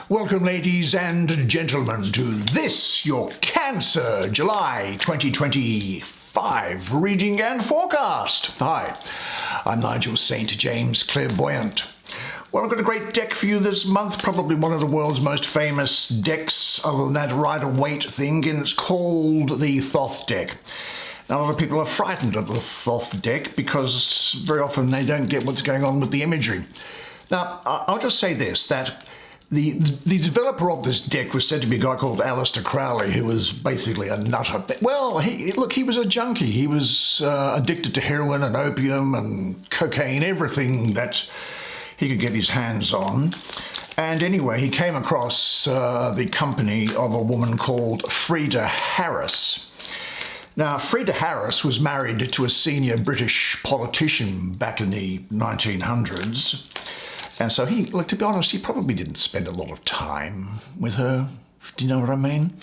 Welcome, ladies and gentlemen, to this, your Cancer, July 2025 reading and forecast. Hi, I'm Nigel St. James, clairvoyant. Well, I've got a great deck for you this month, probably one of the world's most famous decks, other than that Rider-Waite thing, and it's called the Thoth deck. Now, a lot of people are frightened of the Thoth deck because very often they don't get what's going on with the imagery. Now, I'll just say this, that the developer of this deck was said to be a guy called Aleister Crowley, who was basically a nutter. Well, he was a junkie. He was addicted to heroin and opium and cocaine, everything that he could get his hands on. And anyway, he came across the company of a woman called Frieda Harris. Now, Frieda Harris was married to a senior British politician back in the 1900s. And so to be honest, he probably didn't spend a lot of time with her. Do you know what I mean?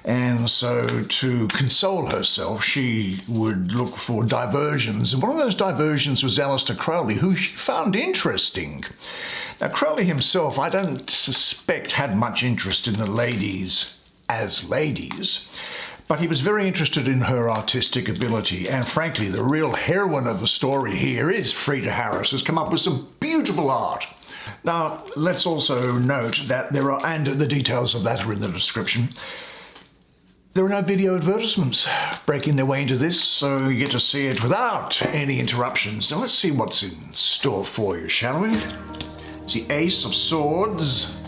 And so to console herself, she would look for diversions. And one of those diversions was Aleister Crowley, who she found interesting. Now, Crowley himself, I don't suspect, had much interest in the ladies as ladies, but he was very interested in her artistic ability. And frankly, the real heroine of the story here is Frieda Harris, who's come up with some beautiful art. Now, let's also note that and the details of that are in the description, there are no video advertisements breaking their way into this, so you get to see it without any interruptions. Now, let's see what's in store for you, shall we? It's the Ace of Swords.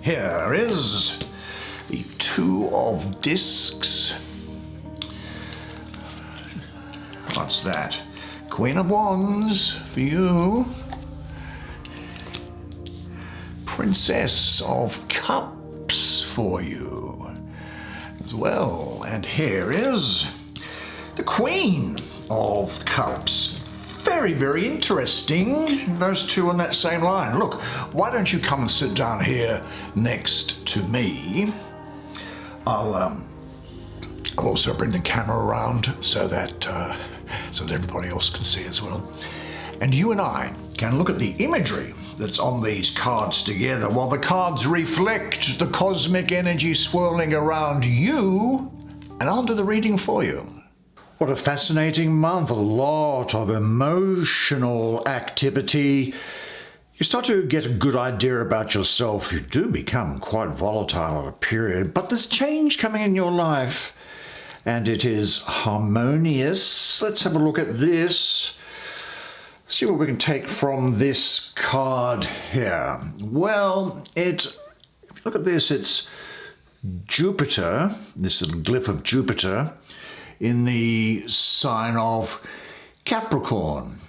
Here is the Two of Discs. What's that? Queen of Wands for you. Princess of Cups for you as well. And here is the Queen of Cups. Very, very interesting, those two on that same line. Look, why don't you come and sit down here next to me? I'll also bring the camera around so that everybody else can see as well. And you and I can look at the imagery that's on these cards together while the cards reflect the cosmic energy swirling around you, and I'll do the reading for you. What a fascinating month, a lot of emotional activity. You start to get a good idea about yourself. You do become quite volatile at a period, but there's change coming in your life, and it is harmonious. Let's have a look at this. See what we can take from this card here. Well, if you look at this, it's Jupiter, this little glyph of Jupiter, in the sign of Capricorn.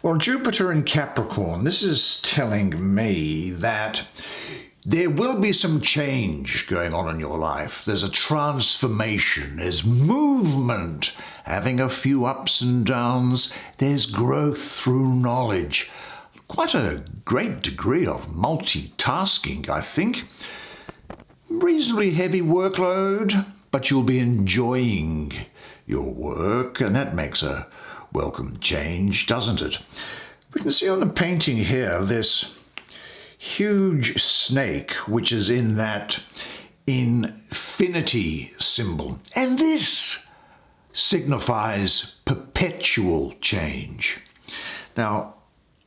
Well, Jupiter in Capricorn, this is telling me that there will be some change going on in your life. There's a transformation, there's movement, having a few ups and downs, there's growth through knowledge. Quite a great degree of multitasking, I think. Reasonably heavy workload, but you'll be enjoying your work, and that makes a welcome change, doesn't it? We can see on the painting here this huge snake, which is in that infinity symbol. And this signifies perpetual change. Now,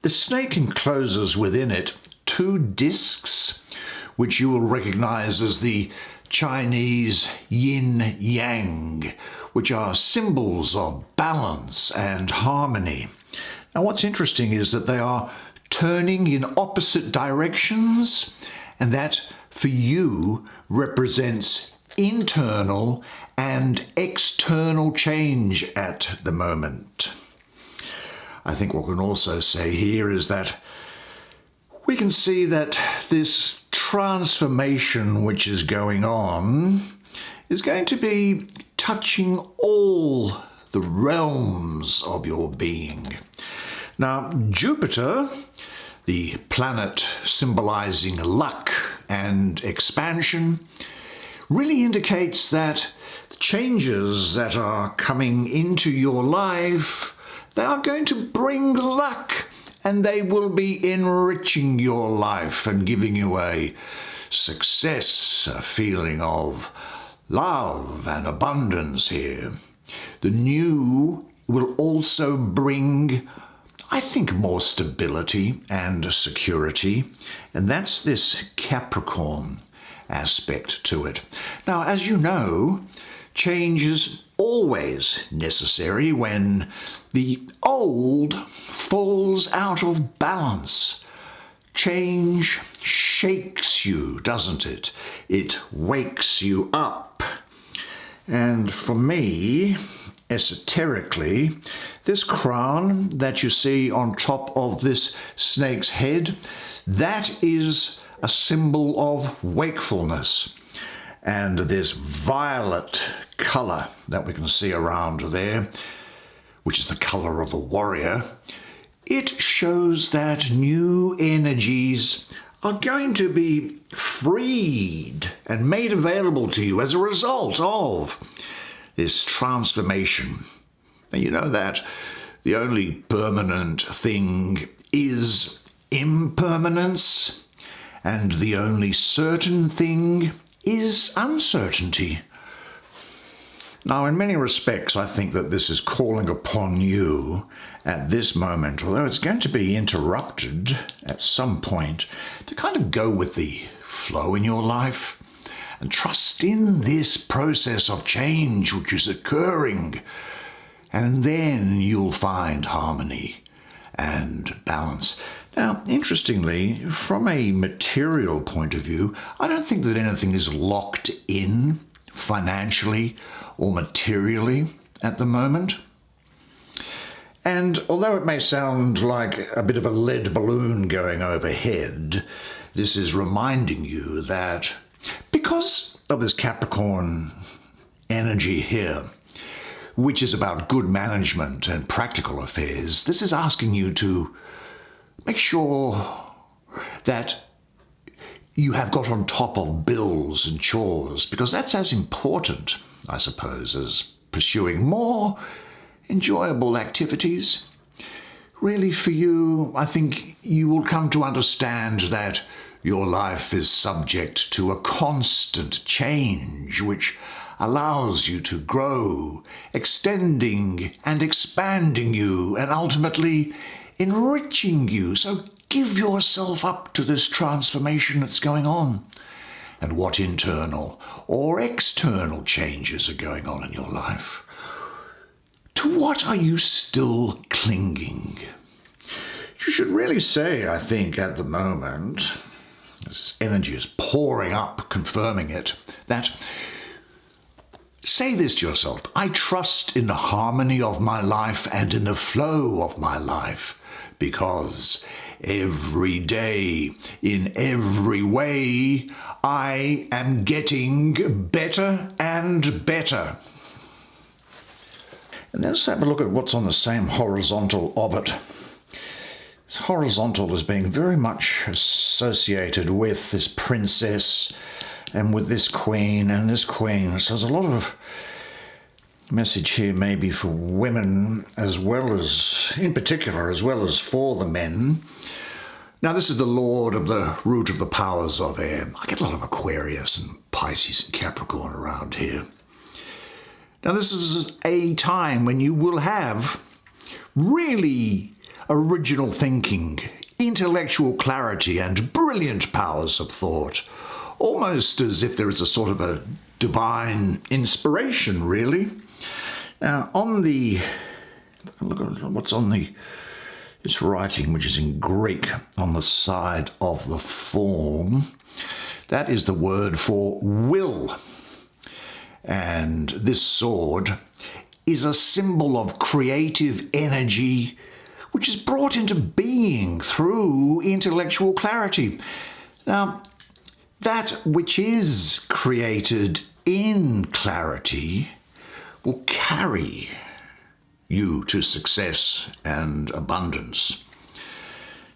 the snake encloses within it two discs, which you will recognize as the Chinese yin-yang, which are symbols of balance and harmony. Now, what's interesting is that they are turning in opposite directions, and that for you represents internal and external change at the moment. I think what we can also say here is that we can see that this transformation which is going on is going to be touching all the realms of your being. Now, Jupiter, the planet symbolizing luck and expansion, really indicates that the changes that are coming into your life, they are going to bring luck, and they will be enriching your life and giving you a success, a feeling of love and abundance here. The new will also bring, I think, more stability and security, and that's this Capricorn aspect to it. Now, as you know, change is always necessary when the old falls out of balance. Change shakes you, doesn't it? It wakes you up. And for me, esoterically, this crown that you see on top of this snake's head, that is a symbol of wakefulness. And this violet color that we can see around there, which is the color of the warrior, it shows that new energies are going to be freed and made available to you as a result of this transformation. And you know that the only permanent thing is impermanence, and the only certain thing is uncertainty. Now, in many respects, I think that this is calling upon you at this moment, although it's going to be interrupted at some point, to kind of go with the flow in your life and trust in this process of change which is occurring. And then you'll find harmony and balance. Now, interestingly, from a material point of view, I don't think that anything is locked in financially or materially at the moment. And although it may sound like a bit of a lead balloon going overhead, this is reminding you that because of this Capricorn energy here, which is about good management and practical affairs, this is asking you to make sure that you have got on top of bills and chores, because that's as important, I suppose, as pursuing more enjoyable activities. Really, for you, I think you will come to understand that your life is subject to a constant change, which allows you to grow, extending and expanding you, and ultimately enriching you. So give yourself up to this transformation that's going on. And what internal or external changes are going on in your life? To what are you still clinging? You should really say, I think, at the moment, this energy is pouring up, confirming it, that say this to yourself: I trust in the harmony of my life and in the flow of my life, because every day, in every way, I am getting better and better. And let's have a look at what's on the same horizontal of it. This horizontal is being very much associated with this princess and with this queen and this queen. So there's a lot of message here maybe for women as well as, in particular, as well as for the men. Now, this is the Lord of the root of the powers of air. I get a lot of Aquarius and Pisces and Capricorn around here. Now, this is a time when you will have really original thinking, intellectual clarity, and brilliant powers of thought, almost as if there is a sort of a divine inspiration, really. Now, look at what's on this writing, which is in Greek, on the side of the form. That is the word for will. And this sword is a symbol of creative energy, which is brought into being through intellectual clarity. Now, that which is created in clarity will carry you to success and abundance.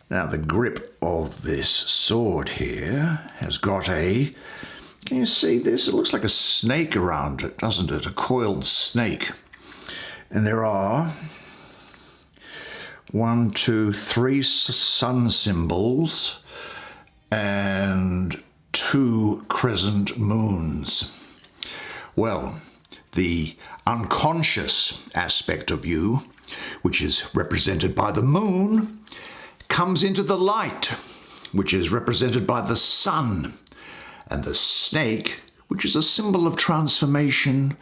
Now, the grip of this sword here has got can you see this? It looks like a snake around it, doesn't it? A coiled snake. And there are 1, 2, 3 sun symbols and 2 crescent moons. Well, the unconscious aspect of you, which is represented by the moon, comes into the light, which is represented by the sun. And the snake, which is a symbol of transformation,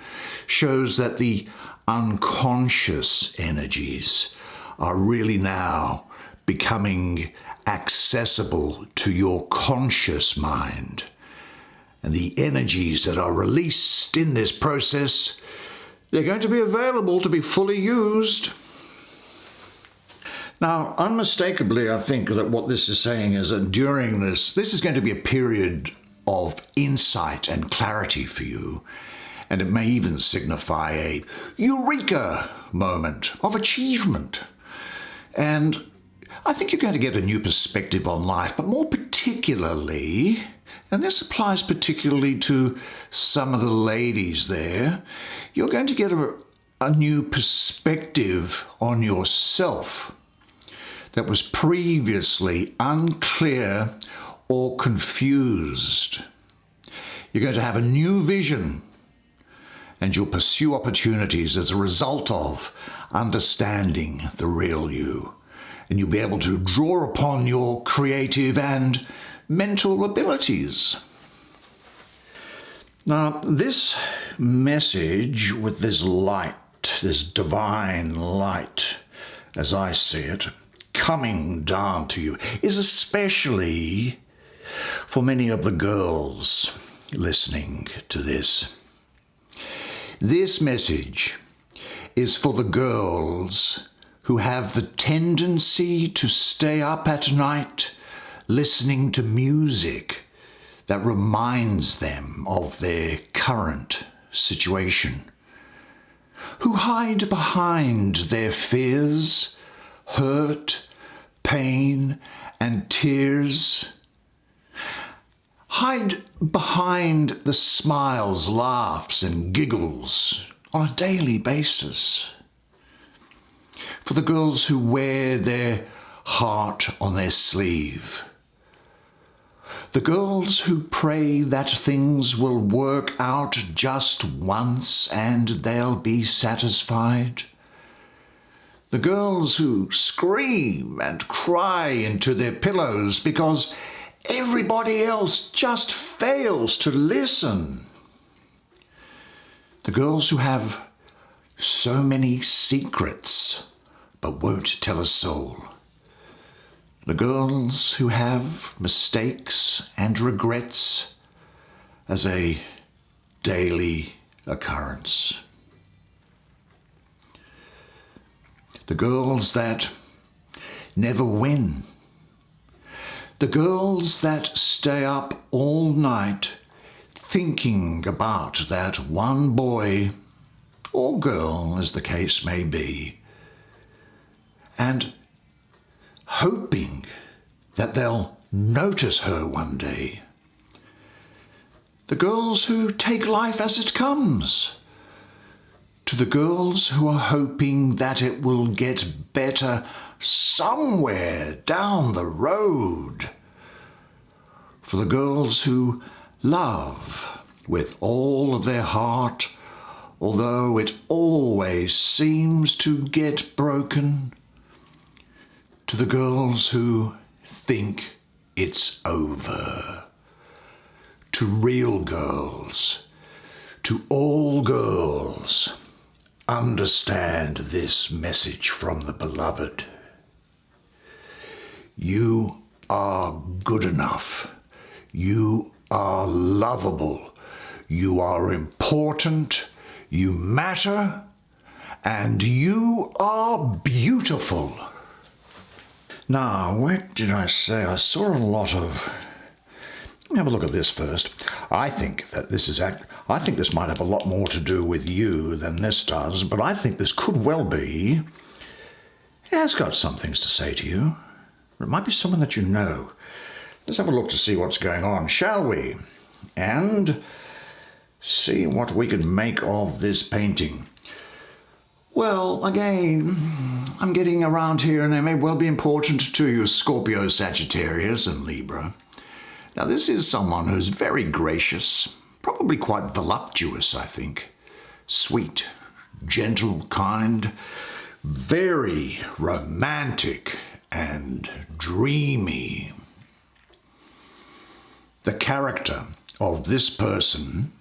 shows that the unconscious energies are really now becoming accessible to your conscious mind. And the energies that are released in this process, they're going to be available to be fully used. Now, unmistakably, I think that what this is saying is that during this is going to be a period of insight and clarity for you, and it may even signify a eureka moment of achievement. And I think you're going to get a new perspective on life, but more particularly, and this applies particularly to some of the ladies there, you're going to get a new perspective on yourself that was previously unclear or confused. You're going to have a new vision, and you'll pursue opportunities as a result of understanding the real you. And you'll be able to draw upon your creative and mental abilities. Now, this message with this light, this divine light, as I see it, coming down to you, is especially for many of the girls listening to this. This message is for the girls who have the tendency to stay up at night listening to music that reminds them of their current situation, who hide behind their fears, hurt, pain, and tears, hide behind the smiles, laughs, and giggles on a daily basis. For the girls who wear their heart on their sleeve. The girls who pray that things will work out just once and they'll be satisfied. The girls who scream and cry into their pillows because everybody else just fails to listen. The girls who have so many secrets but won't tell a soul. The girls who have mistakes and regrets as a daily occurrence. The girls that never win. The girls that stay up all night thinking about that one boy or girl, as the case may be, and hoping that they'll notice her one day. The girls who take life as it comes. To the girls who are hoping that it will get better somewhere down the road. For the girls who love with all of their heart, although it always seems to get broken. To the girls who think it's over. To real girls, to all girls, understand this message from the beloved. You are good enough. You are lovable. You are important. You matter. And you are beautiful. Now, what did I say? I saw a lot of... Let me have a look at this first. I think this might have a lot more to do with you than this does, but I think this could well be... It has got some things to say to you. It might be someone that you know. Let's have a look to see what's going on, shall we? And see what we can make of this painting. Well, again, I'm getting around here and they may well be important to you, Scorpio, Sagittarius, and Libra. Now, this is someone who's very gracious, probably quite voluptuous, I think. Sweet, gentle, kind, very romantic and dreamy. The character of this person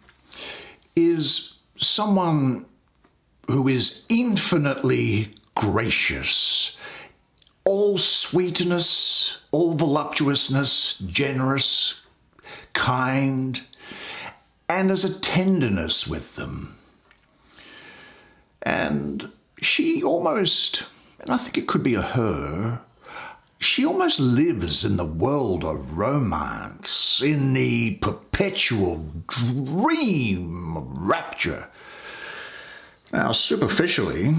is someone who is infinitely gracious, all sweetness, all voluptuousness, generous, kind, and there's a tenderness with them. And she almost, and I think it could be a her, she almost lives in the world of romance, in the perpetual dream of rapture. Now, superficially,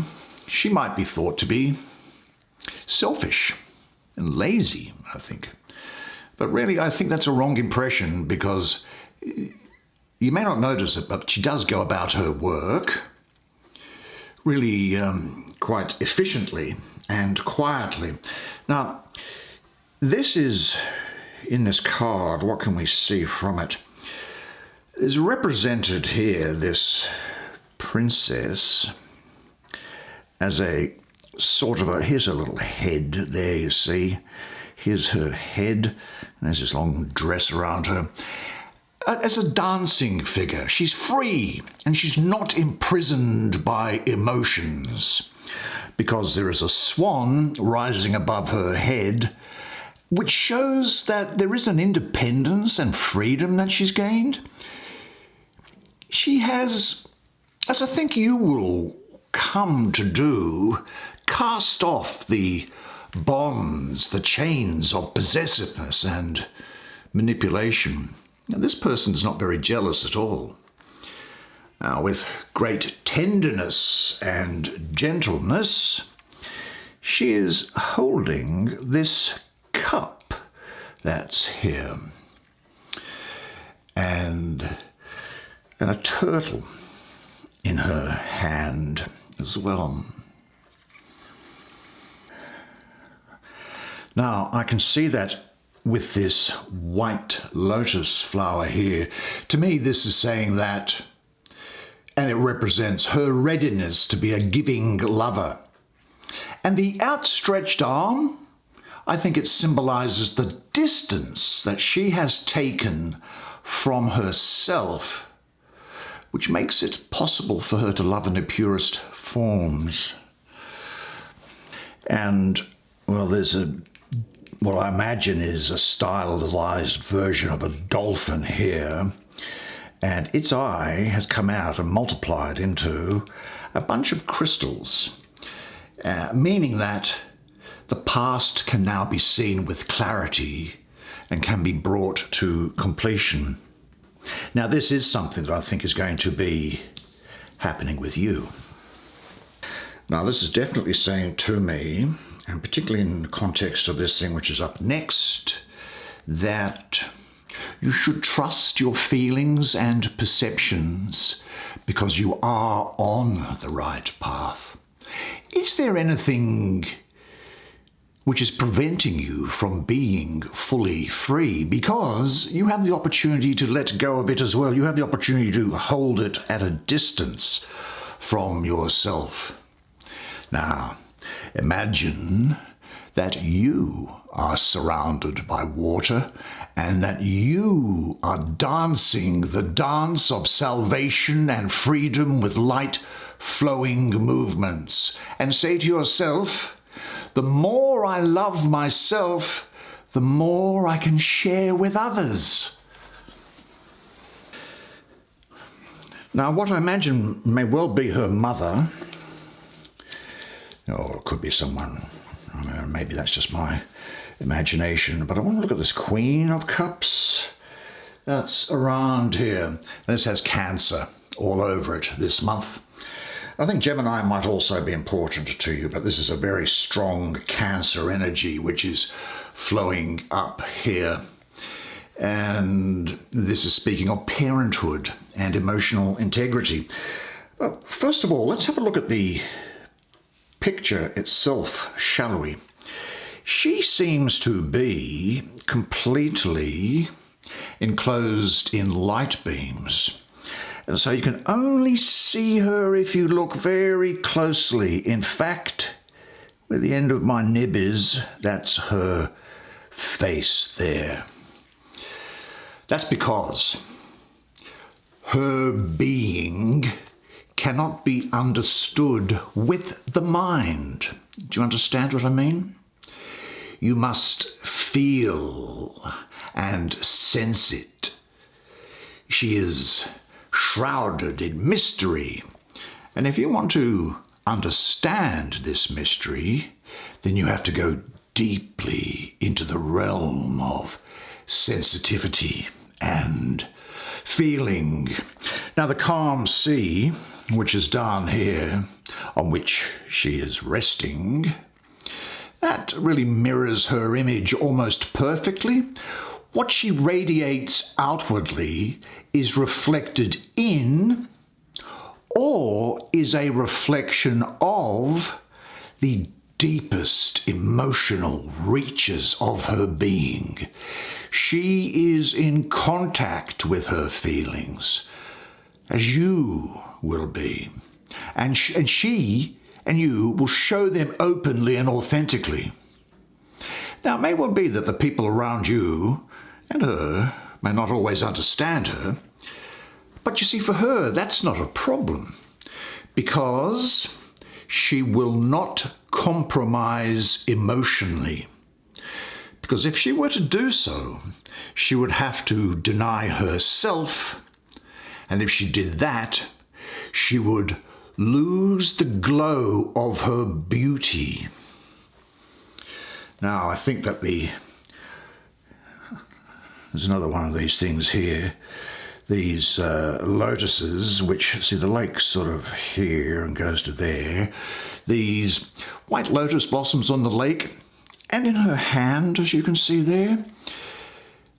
she might be thought to be selfish and lazy, I think. But really, I think that's a wrong impression, because you may not notice it, but she does go about her work really quite efficiently and quietly. Now, this is, in this card, what can we see from it? Is represented here, this princess, as a sort of here's her little head there, you see. Here's her head, and there's this long dress around her. As a dancing figure, she's free, and she's not imprisoned by emotions, because there is a swan rising above her head, which shows that there is an independence and freedom that she's gained. She has, as I think you will come to do, cast off the bonds, the chains of possessiveness and manipulation. Now, this person is not very jealous at all. Now, with great tenderness and gentleness, she is holding this cup that's here, and a turtle in her hand as well. Now, I can see that with this white lotus flower here. To me, this is saying that, and it represents her readiness to be a giving lover. And the outstretched arm, I think it symbolizes the distance that she has taken from herself, which makes it possible for her to love in the purest forms. And, well, there's what I imagine is a stylized version of a dolphin here, and its eye has come out and multiplied into a bunch of crystals, meaning that the past can now be seen with clarity and can be brought to completion. Now, this is something that I think is going to be happening with you. Now, this is definitely saying to me, and particularly in the context of this thing which is up next, that you should trust your feelings and perceptions because you are on the right path. Is there anything which is preventing you from being fully free? Because you have the opportunity to let go of it as well. You have the opportunity to hold it at a distance from yourself. Now, imagine that you are surrounded by water and that you are dancing the dance of salvation and freedom with light flowing movements, and say to yourself, the more I love myself, the more I can share with others. Now, what I imagine may well be her mother, or it could be someone, maybe that's just my imagination, but I want to look at this Queen of Cups that's around here. This has Cancer all over it this month. I think Gemini might also be important to you, but this is a very strong Cancer energy which is flowing up here. And this is speaking of parenthood and emotional integrity. Well, first of all, let's have a look at the picture itself, shall we? She seems to be completely enclosed in light beams. And so you can only see her if you look very closely. In fact, where the end of my nib is, that's her face there. That's because her being cannot be understood with the mind. Do you understand what I mean? You must feel and sense it. She is shrouded in mystery. And if you want to understand this mystery, then you have to go deeply into the realm of sensitivity and feeling. Now, the calm sea, which is down here, on which she is resting, that really mirrors her image almost perfectly. What she radiates outwardly is reflected in, or is a reflection of, the deepest emotional reaches of her being. She is in contact with her feelings, as you will be. And she and you will show them openly and authentically. Now, it may well be that the people around you and her may not always understand her, but you see, for her, that's not a problem, because she will not compromise emotionally. Because if she were to do so, she would have to deny herself, and if she did that, she would lose the glow of her beauty. Now, I think that there's another one of these things here. These lotuses, which, see, the lake's sort of here and goes to there. These white lotus blossoms on the lake, and in her hand, as you can see there,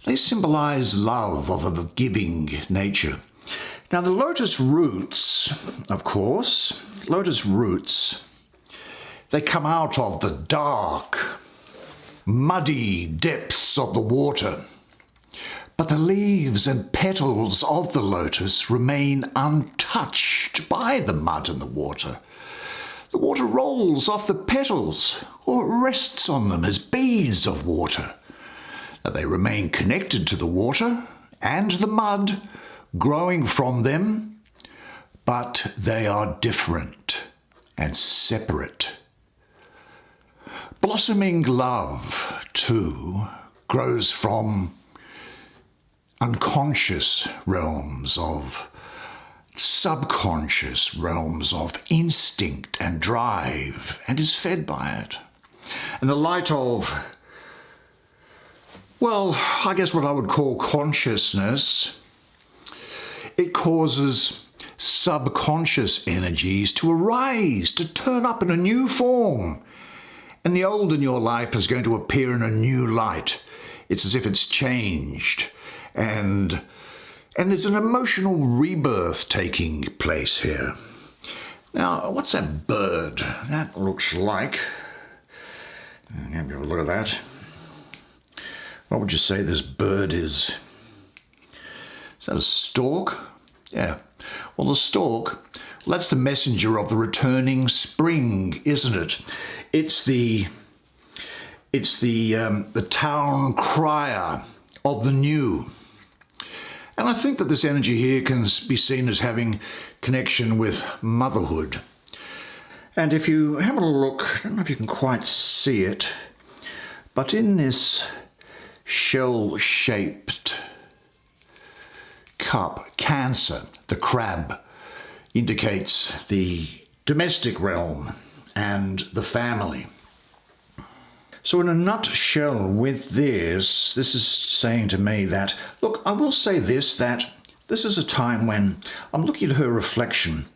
they symbolize love of a giving nature. Now, the lotus roots, of course, they come out of the dark, muddy depths of the water. But the leaves and petals of the lotus remain untouched by the mud and the water. The water rolls off the petals or rests on them as beads of water. Now, they remain connected to the water and the mud growing from them, but they are different and separate. Blossoming love, too, grows from unconscious realms of subconscious realms of instinct and drive, and is fed by it. And the light of, well, I guess what I would call consciousness, it causes subconscious energies to arise, to turn up in a new form. And the old in your life is going to appear in a new light. It's as if it's changed. And there's an emotional rebirth taking place here. Now, what's that bird? That looks like, have a look at that. What would you say this bird is? Is that a stork? Yeah. Well, the stork, that's the messenger of the returning spring, isn't it? It's the town crier of the new. And I think that this energy here can be seen as having connection with motherhood. And if you have a look, I don't know if you can quite see it, but in this shell-shaped cup, Cancer, the crab, indicates the domestic realm and the family. So in a nutshell with this is saying to me that, look, I will say this, that this is a time when I'm looking at her reflection.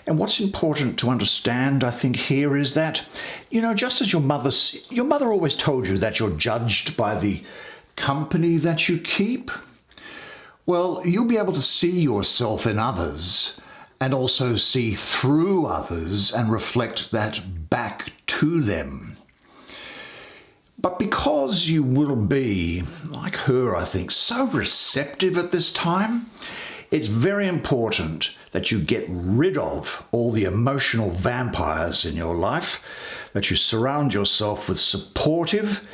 And what's important to understand, I think, here is that, just as your mother always told you that you're judged by the company that you keep, well, you'll be able to see yourself in others and also see through others and reflect that back to them. But because you will be, like her, I think, so receptive at this time, it's very important that you get rid of all the emotional vampires in your life, that you surround yourself with supportive,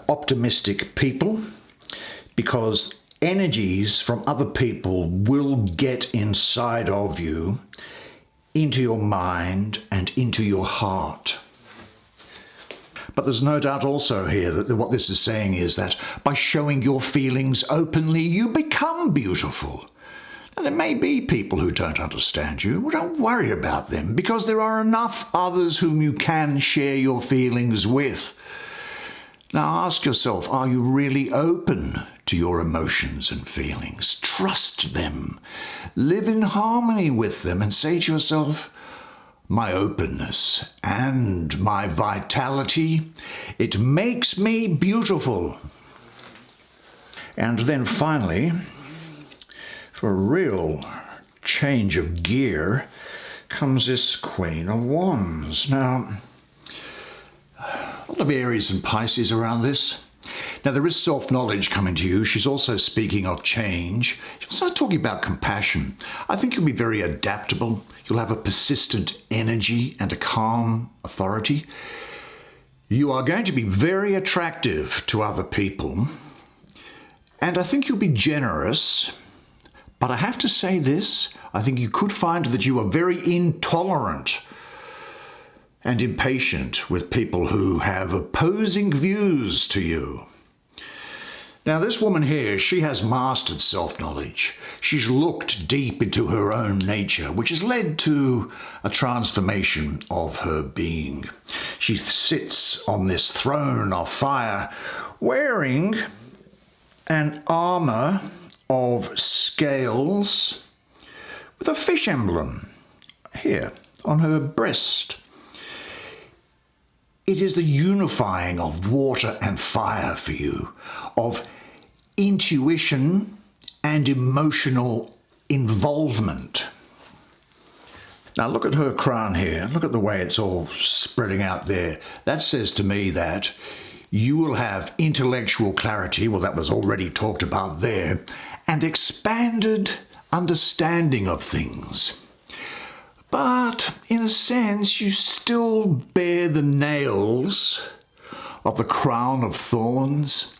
optimistic people, because energies from other people will get inside of you, into your mind and into your heart. But there's no doubt also here that what this is saying is that by showing your feelings openly, you become beautiful. Now, there may be people who don't understand you. Well, don't worry about them, because there are enough others whom you can share your feelings with. Now ask yourself, are you really open to your emotions and feelings? Trust them. Live in harmony with them and say to yourself, my openness and my vitality, it makes me beautiful. And then finally, for a real change of gear, comes this Queen of Wands. Now, a lot of Aries and Pisces around this. Now, there is self-knowledge coming to you. She's also speaking of change. She'll start talking about compassion. I think you'll be very adaptable. You'll have a persistent energy and a calm authority. You are going to be very attractive to other people. And I think you'll be generous. But I have to say this, I think you could find that you are very intolerant and impatient with people who have opposing views to you. Now, this woman here, she has mastered self-knowledge. She's looked deep into her own nature, which has led to a transformation of her being. She sits on this throne of fire, wearing an armor of scales with a fish emblem here on her breast. It is the unifying of water and fire for you, of intuition and emotional involvement. Now look at her crown here. Look at the way it's all spreading out there. That says to me that you will have intellectual clarity, well, that was already talked about there, and expanded understanding of things. But in a sense, you still bear the nails of the crown of thorns,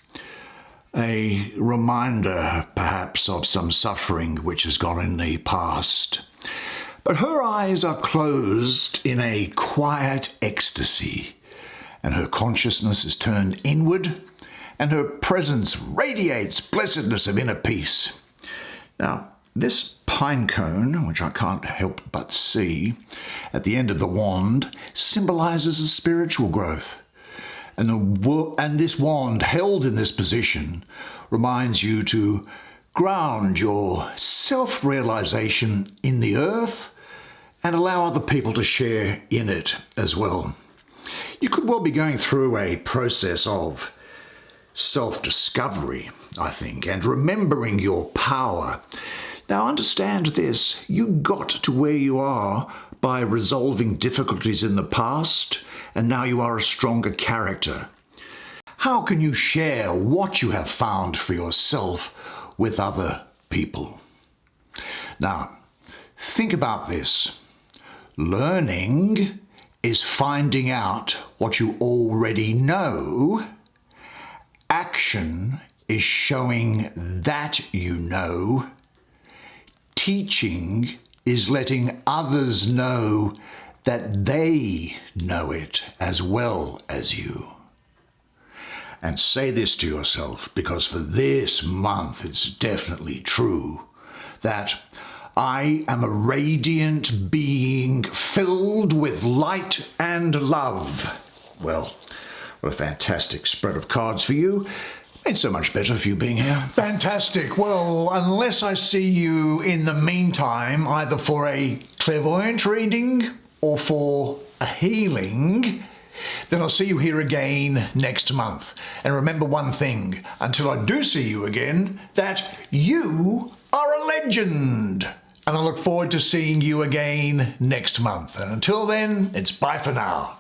a reminder perhaps of some suffering which has gone in the past. But her eyes are closed in a quiet ecstasy, and her consciousness is turned inward, and her presence radiates blessedness of inner peace. Now, this pine cone, which I can't help but see, at the end of the wand, symbolizes a spiritual growth. And this wand, held in this position, reminds you to ground your self-realization in the earth and allow other people to share in it as well. You could well be going through a process of self-discovery, I think, and remembering your power. Now understand this, you got to where you are by resolving difficulties in the past, and now you are a stronger character. How can you share what you have found for yourself with other people? Now, think about this. Learning is finding out what you already know. Action is showing that you know. Teaching is letting others know that they know it as well as you. And say this to yourself, because for this month it's definitely true, that I am a radiant being filled with light and love. Well, what a fantastic spread of cards for you. It's so much better for you being here. Fantastic. Well, unless I see you in the meantime, either for a clairvoyant reading or for a healing, then I'll see you here again next month. And remember one thing, until I do see you again, that you are a legend. And I look forward to seeing you again next month. And until then, it's bye for now.